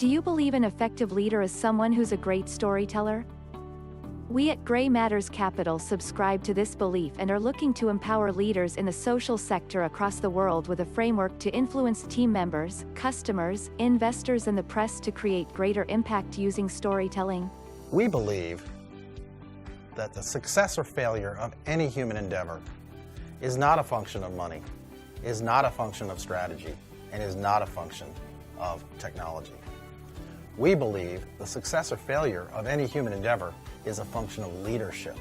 Do you believe an effective leader is someone who's a great storyteller? We at Grey Matters Capital subscribe to this belief and are looking to empower leaders in the social sector across the world with a framework to influence team members, customers, investors, and the press to create greater impact using storytelling. We believe that the success or failure of any human endeavor is not a function of money, is not a function of strategy, and is not a function of technology. We believe the success or failure of any human endeavor is a function of leadership.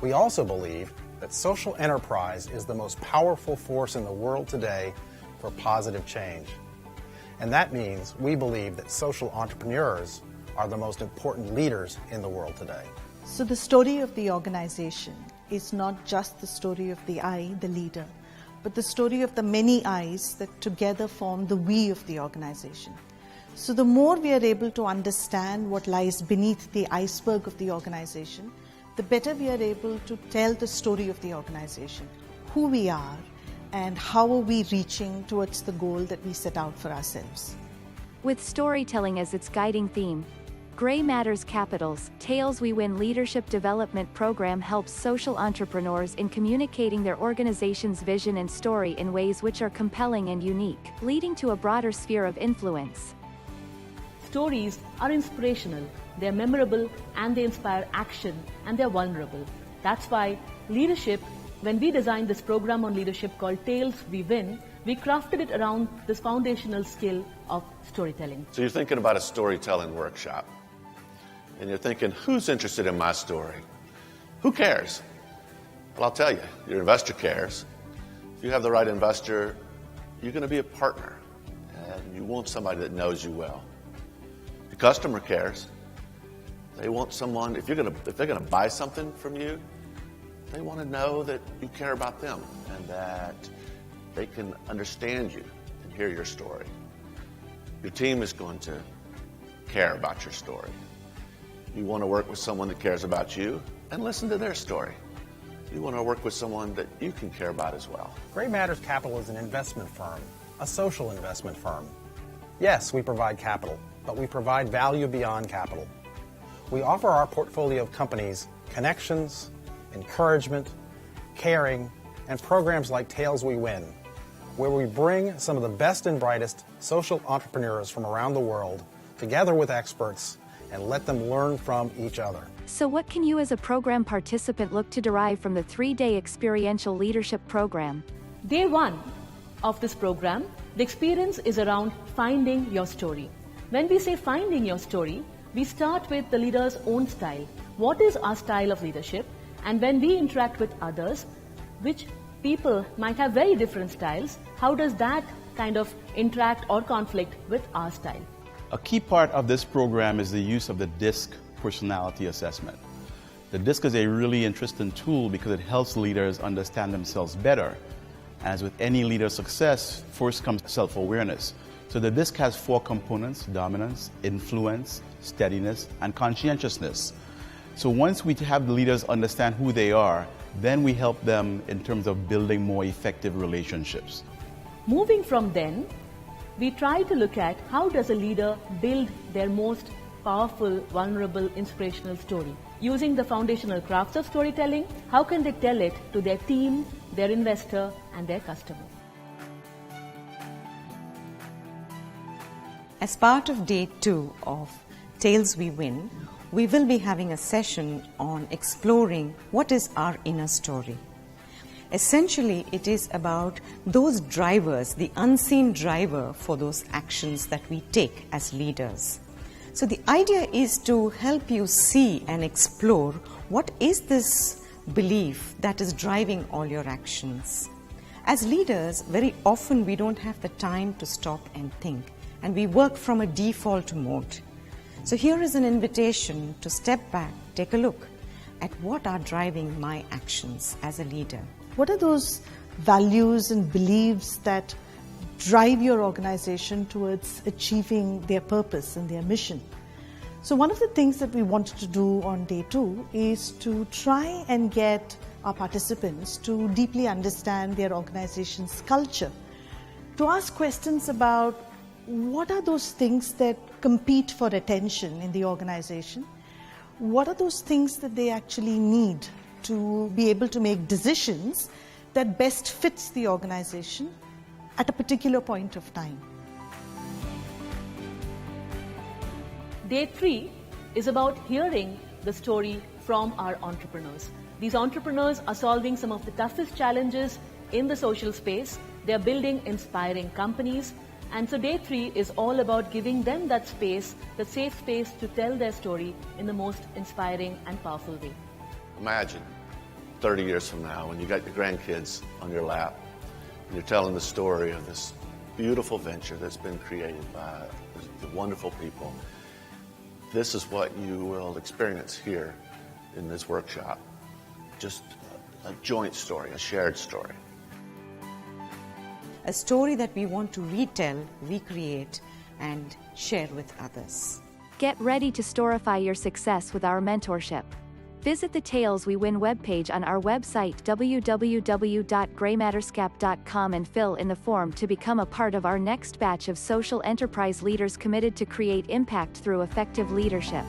We also believe that social enterprise is the most powerful force in the world today for positive change. And that means we believe that social entrepreneurs are the most important leaders in the world today. So the story of the organization is not just the story of the I, the leader, but the story of the many I's that together form the we of the organization. So the more we are able to understand what lies beneath the iceberg of the organization, the better we are able to tell the story of the organization, who we are, and how are we reaching towards the goal that we set out for ourselves. With storytelling as its guiding theme, Grey Matters Capital's Tales We Win Leadership Development Program helps social entrepreneurs in communicating their organization's vision and story in ways which are compelling and unique, leading to a broader sphere of influence. Stories are inspirational, they're memorable, and they inspire action, and they're vulnerable. That's why leadership, when we designed this program on leadership called Tales We Win, we crafted it around this foundational skill of storytelling. So you're thinking about a storytelling workshop, and you're thinking, who's interested in my story? Who cares? Well, I'll tell you, your investor cares. If you have the right investor, you're going to be a partner, and you want somebody that knows you well. The customer cares. They want someone, if they're going to buy something from you, they want to know that you care about them and that they can understand you and hear your story. Your team is going to care about your story. You want to work with someone that cares about you and listen to their story. You want to work with someone that you can care about as well. Grey Matters Capital is an investment firm, a social investment firm. Yes, we provide capital, but we provide value beyond capital. We offer our portfolio of companies connections, encouragement, caring, and programs like Tales We Win, where we bring some of the best and brightest social entrepreneurs from around the world together with experts and let them learn from each other. So what can you as a program participant look to derive from the 3-day experiential leadership program? Day one of this program, the experience is around finding your story. When we say finding your story, we start with the leader's own style. What is our style of leadership? And when we interact with others, which people might have very different styles, how does that kind of interact or conflict with our style? A key part of this program is the use of the DISC personality assessment. The DISC is a really interesting tool because it helps leaders understand themselves better. As with any leader's success, first comes self-awareness. So the DISC has 4 components: dominance, influence, steadiness, and conscientiousness. So once we have the leaders understand who they are, then we help them in terms of building more effective relationships. Moving from then, we try to look at how does a leader build their most powerful, vulnerable, inspirational story. Using the foundational crafts of storytelling, how can they tell it to their team, their investor, and their customer? As part of day 2 of Tales We Win, we will be having a session on exploring what is our inner story. Essentially, it is about those drivers, the unseen driver for those actions that we take as leaders. So the idea is to help you see and explore what is this belief that is driving all your actions. As leaders, very often we don't have the time to stop and think, and we work from a default mode. So here is an invitation to step back, take a look at what are driving my actions as a leader. What are those values and beliefs that drive your organization towards achieving their purpose and their mission? So one of the things that we wanted to do on day 2 is to try and get our participants to deeply understand their organization's culture, to ask questions about what are those things that compete for attention in the organization? What are those things that they actually need to be able to make decisions that best fits the organization at a particular point of time? Day 3 is about hearing the story from our entrepreneurs. These entrepreneurs are solving some of the toughest challenges in the social space. They are building inspiring companies. And so Day 3 is all about giving them that space, that safe space to tell their story in the most inspiring and powerful way. Imagine 30 years from now when you got your grandkids on your lap and you're telling the story of this beautiful venture that's been created by the wonderful people. This is what you will experience here in this workshop. Just a joint story, a shared story. A story that we want to retell, recreate, and share with others. Get ready to storify your success with our mentorship. Visit the Tales We Win webpage on our website www.greymatterscap.com and fill in the form to become a part of our next batch of social enterprise leaders committed to create impact through effective leadership.